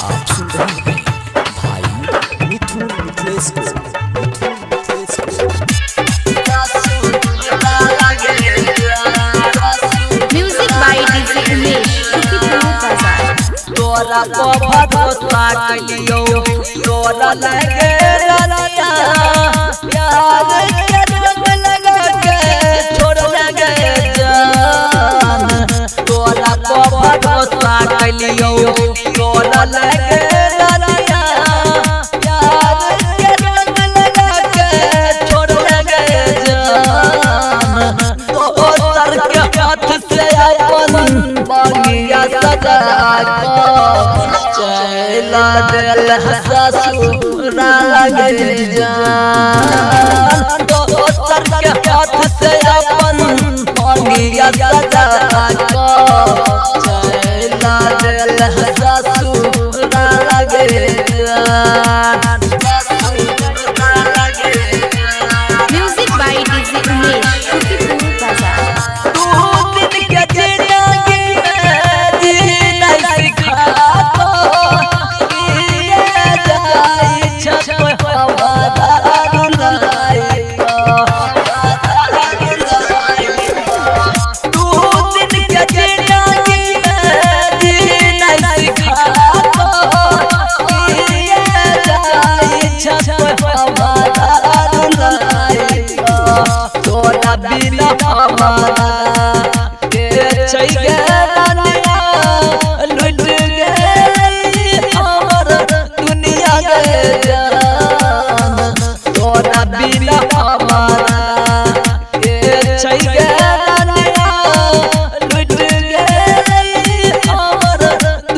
आप सुन रहे हैं भाई मिथुन मिथिलेश को। म्यूजिक बाय डीजे उमेश शुक्रिया बाजार। तोरा को भरोसा कलियो तोरा लगे रनिया प्यार के रंग लगा के छोड़ लगे जान। तोरा को भरोसा कलियो तोरा लगे रनिया प्यार के रंग लगा के छोड़ लगे जान। तो सर के हाथ से अपन मांगिया सजा चला दिल ससुरा लगे जान। तो सर के हाथ से अपन मांगिया सजा चला दिल ससुरा लगे जान। म्यूजिक बाय डीजे उमेश शुक्रिया बाजार। तोरा बिना हमारा के चाहिए दुनिया लुट गई हमर दुनिया के जान। तोरा बिना हमारा के चाहिए दुनिया लुट गई हमर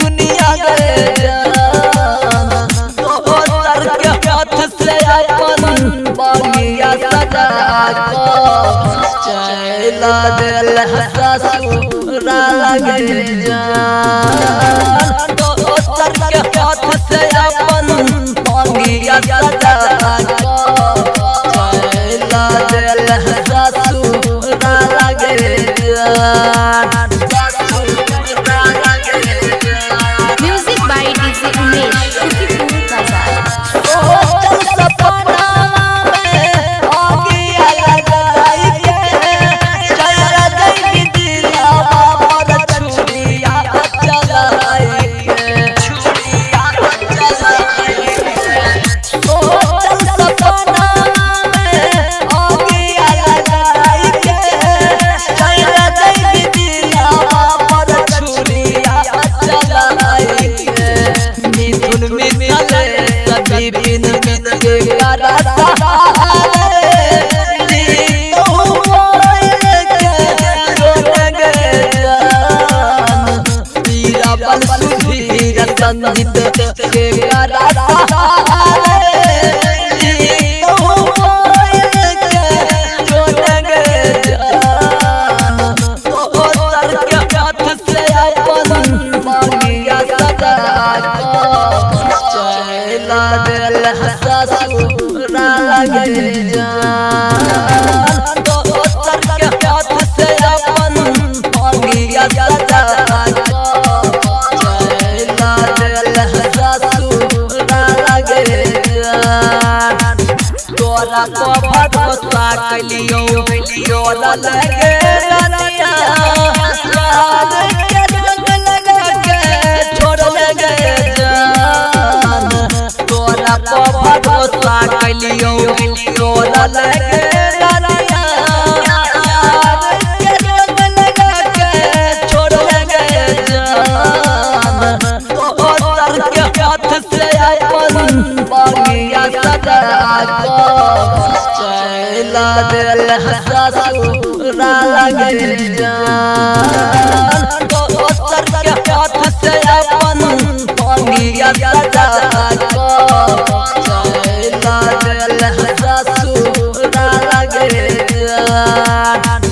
दुनिया के जान। तो सर के हाथ से अपन मांगिया सजा चला दिल ससुरा लगे जान। तो सर के हाथ से अपन मांगिया सजा चला दिल ससुरा लगे जान। म्यूजिक बाय डीजे उमेश शुक्रिया बाजार। संगीत के चला दिल ससुरा लगे जान। तो सर के हाथ से अपन मांगिया सजा चला दिल ससुरा लगे जान। तोरा को भरोसा कलियो तोरा लगे रनिया प्यार के रंग लगा के छोड़ लगे जान। तोरा को भरोसा कलियो तोरा लगे रनिया प्यार के रंग लगा के छोड़ लगे जान। तो सर के हाथ से अपन मांगिया सजा चला दिल ससुरा लगे जान। तो सर के हाथ से अपन मांगिया सजा चला दिल ससुरा लगे जान।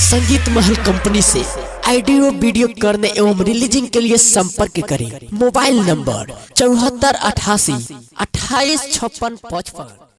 संगीत महल कंपनी से ऑडियो वीडियो करने एवं रिलीजिंग के लिए संपर्क करें। Mobile number 74 88 28 56 55।